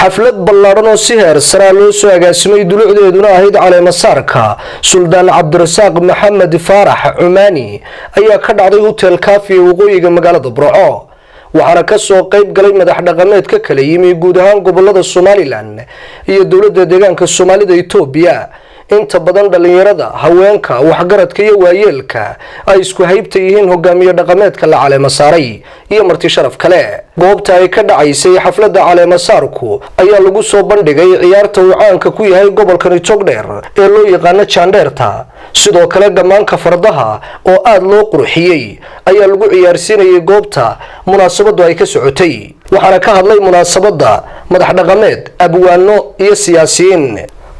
xaflad ballaaran oo si heer sare loo soo agaasimay dulucdeeduna ahayd caleemasaarka suldaan cabdirasaaq maxamed faarax cumaani ayaa ka dhacday hotel kaafi ee waqooyiga magaalada burco waxaana ka soo qayb galay madax dhaqameed ka kala yimi guud ahaan gobolada Somaliland iyo dawladda deegaanka Soomaalida Itoobiya inta badan dhalinyarada haweenka waxgaradka iyo waayeelka ay isku haybta yihiin hogaamiye dhaqameedka la caleemasaaray iyo marti sharaf kale goobta ay ka dhacaysay xafladda caleemasaarku ayaa lagu soo bandhigay ciyaarta uu caanka ku yahay gobolka Togdheer ee loo yaqaan Jaandheerta sidoo kale gamaanka fardaha oo aad loo qurxiyay ayaa lagu ciyaarsiinayay goobta munaasabadu ay ka socotay waxaana ka hadlay munaasabada madax dhaqameed abwaano iyo siyaasiyiin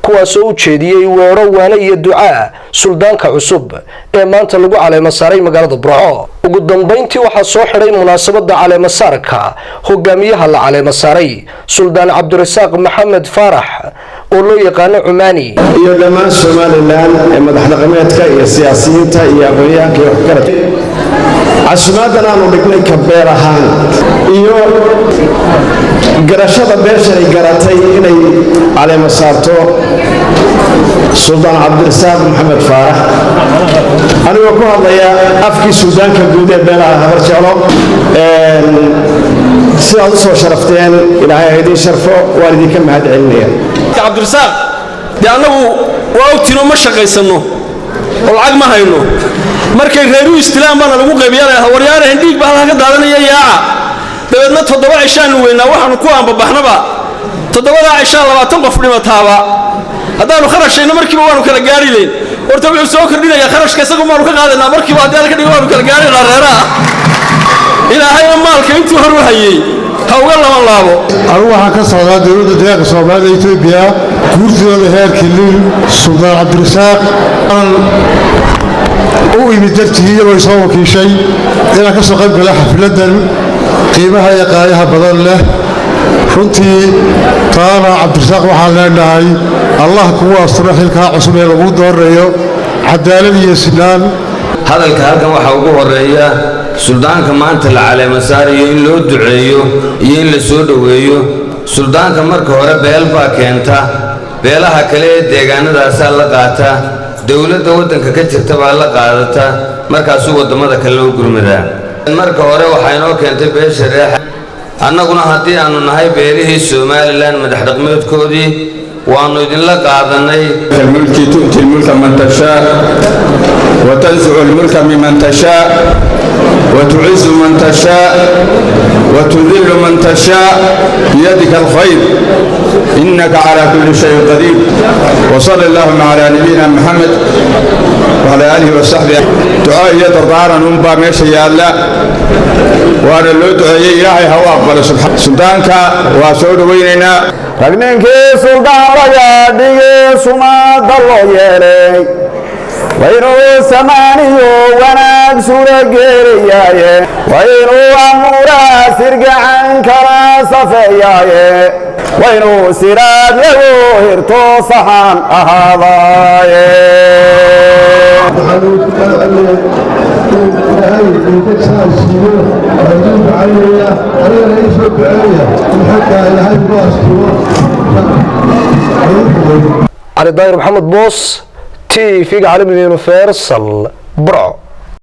kuwaas oo u jeediyay weero waana iyo ducaa suldaanka cusub ee maanta lagu caleemasaaray magaalada Burco ugu dambeyntii waxa soo xiray munaasabada caleemasaarka hogaamiyaha la caleemasaaray suldaan cabdirasaaq maxamed faarax oo loo yaqaan Cumaani iyo dhammaan Somaliland ee madax dhaqameedka iyo siyaasiyiinta iyo aqoonyahanka iyo waxgaradka casuumadan aanu dhignay ka beer ahaan iyo garashada beesha ay garatay inay caleemasaarto suldaan cabdirasaaq maxamed faarax anigoo ku hadlaya afkii suldaanka guud ee beelaha habar jeclo si aad u soo sharafteen ilaahay idin sharfo waan idinka mahad celinaya cabdirasaaq anagu waa ogtino ma shaqaysano oo lacag ma hayno markay reeru islaam bana lagu qaybiyay waryaarahan dhiig baa laga daadanaya yaaca dabeedna 7 cishaan weynaa waxaanu ku aanbabaxnaba 7 cishaan 20 qof dhimataaba haddaanu kharashayno markiiba waanu kala gaarileen horta wuxuu soo kordhinaya kharashka isagu maanu ka qaadanaa markiiba haddii ka dhigo waanu kala gaarina reeraha ilaahay maalka intuu hor u hayay hawga lama laabo anigu waxaan ka socdaa dawladda deegaanka Soomaalida Itoobiya guurtooda heerkii suldaan cabdirasaaq oo imid dartii iyo soo wakiishay inaan ka soo qayb galay xafladan qiimaha iyo qaayaha badan leh runtii taana cabdirasaaq waxaan leenahay allah kuwa astura xilka cusub ee lagu doorayo cadaalad iyo sinaan hadalka halkan waxa ugu horeeya suldaanka maanta la caleemasaarayo in loo duceeyo iyo in la soo dhaweeyo suldaanka marka hore beel baa keenta beelaha kale ee deegaanadaas la qaata dawladda wadanka ka jirta baa la qaadata markaas wadamada kale loo gurmadaa marka hore waxa inoo keentay beesha reex annaguna haddii aanu nahay beelihii Somaliland madax dhaqameedkoodii waanu idin la qaadanay mulki tu'ti mulka man tasha wa tanzi'u mulka mimman tasha wa tu'izzu man tasha wa tudhillu man tasha biyadika alkhayr innaka ala kulli shay'in qadir wa sallallahu ala nabiyyina Muhammad wa ala alihi wa sahbihi du'a iyo dardaaran ba meesha yaala waana loo duceeyay ilaahay ha u aqbalo suldaanka waa soo dhaweynayna ragninkii suldaan laga dhigay sumaada loo yeelay waynuu samaaniyo wanaag suura geeriyaaye waynuu amuuraa sirgacan kala safeeyaaye waynuu siraad yagu hirto saxan ahaadaaye علي داير محمد بوس تي في عالم اليونيفرسال برعو